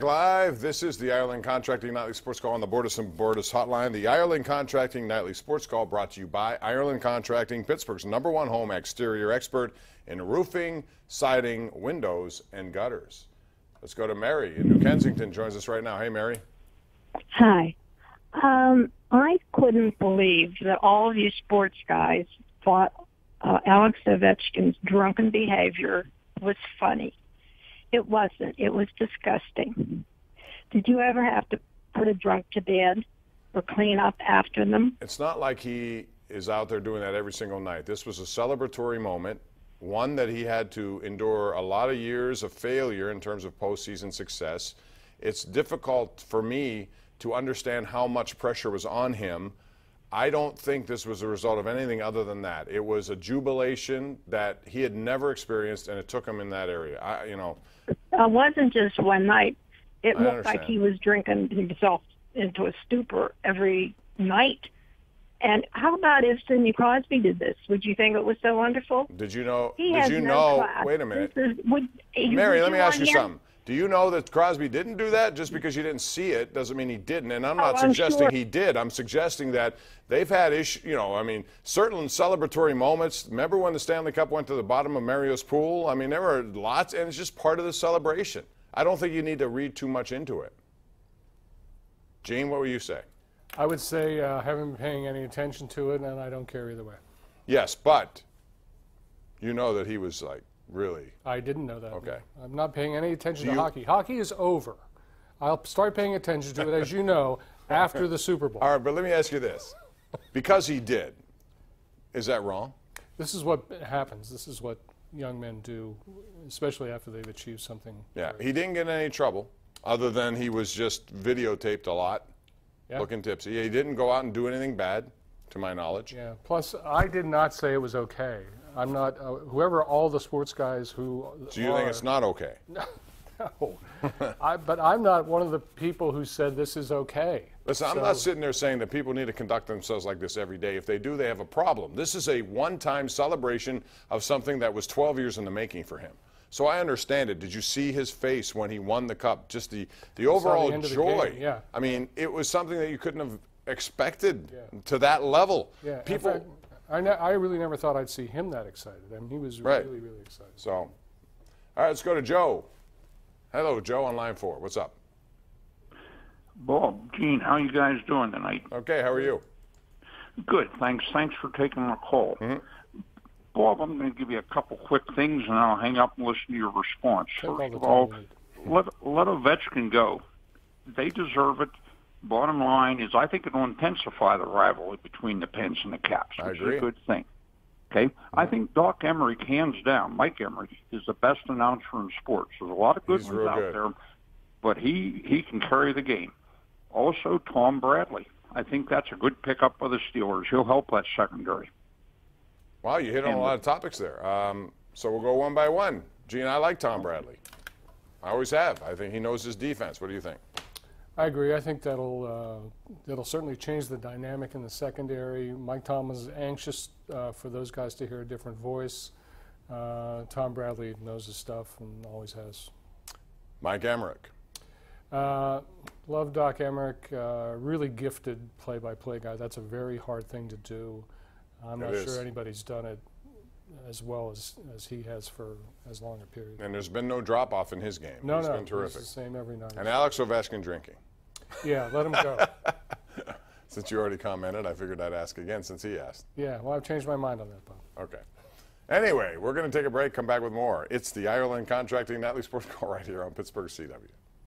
Live. This is the Ireland Contracting Nightly Sports Call on the Bordas and Bordas Hotline. The Ireland Contracting Nightly Sports Call brought to you by Ireland Contracting, Pittsburgh's #1 home exterior expert in roofing, siding, windows, and gutters. Let's go to Mary in New Kensington. Joins us right now. Hey, Mary. Hi. I couldn't believe that all of you sports guys thought Alex Ovechkin's drunken behavior was funny. It wasn't. It was disgusting. Did you ever have to put a drunk to bed or clean up after them? It's not like he is out there doing that every single night. This was a celebratory moment, one that he had to endure a lot of years of failure in terms of postseason success. It's difficult for me to understand how much pressure was on him. I don't think this was a result of anything other than that. It was a jubilation that he had never experienced, and it took him in that area. It wasn't just one night. It looked like he was drinking himself into a stupor every night. And how about if Sidney Crosby did this? Would you think it was so wonderful? Did you know? He has no class. Wait a minute. Mary, let me ask you something. Do you know that Crosby didn't do that? Just because you didn't see it doesn't mean he didn't. And I'm not suggesting he did. I'm suggesting that they've had issues, certain celebratory moments. Remember when the Stanley Cup went to the bottom of Mario's pool? I mean, there were lots, and it's just part of the celebration. I don't think you need to read too much into it. Gene, what would you say? I would say I haven't been paying any attention to it, and I don't care either way. Yes, but you know that he was like, really? I didn't know that. Okay. I'm not paying any attention to hockey. Hockey is over. I'll start paying attention to it, as you know, after the Super Bowl. All right, but let me ask you this. Because he did, is that wrong? This is what happens. This is what young men do, especially after they've achieved something. Yeah, he didn't get in any trouble, other than he was just videotaped a lot, looking tipsy. He didn't go out and do anything bad, to my knowledge. Yeah, plus I did not say it was okay. I'm not, whoever all the sports guys who So you think it's not okay? No. But I'm not one of the people who said this is okay. Listen, I'm not sitting there saying that people need to conduct themselves like this every day. If they do, they have a problem. This is a one-time celebration of something that was 12 years in the making for him. So I understand it. Did you see his face when he won the cup? Just the overall joy. Yeah. I mean, it was something that you couldn't have expected to that level. Yeah. People. In fact, I really never thought I'd see him that excited. I mean, he was really, really excited. So, all right, let's go to Joe. Hello, Joe on line 4. What's up? Bob, Gene, how you guys doing tonight? Okay, how are you? Good, thanks. Thanks for taking my call. Bob, I'm going to give you a couple quick things, and I'll hang up and listen to your response. First of all, let Ovechkin go. They deserve it. Bottom line is, I think it'll intensify the rivalry between the Pens and the Caps, which is a good thing. Okay? I think Doc Emmerich, hands down, Mike Emmerich, is the best announcer in sports. There's a lot of good ones out there, but he can carry the game. Also, Tom Bradley. I think that's a good pickup by the Steelers. He'll help that secondary. Wow, you hit on a lot of topics there. So we'll go one by one. Gene, I like Tom Bradley. I always have. I think he knows his defense. What do you think? I agree. I think that'll certainly change the dynamic in the secondary. Mike Tomlin is anxious for those guys to hear a different voice. Tom Bradley knows his stuff and always has. Mike Emmerich. Love Doc Emmerich. Really gifted play-by-play guy. That's a very hard thing to do. I'm not sure anybody's done it as well as he has for as long a period. And there's been no drop-off in his game. No, He's been terrific. It's the same every night. And Alex Ovechkin drinking. Yeah, let him go. Since you already commented, I figured I'd ask again since he asked. Yeah, well, I've changed my mind on that, Bob. Okay. Anyway, we're going to take a break, come back with more. It's the Ireland Contracting Nightly Sports Call right here on Pittsburgh CW.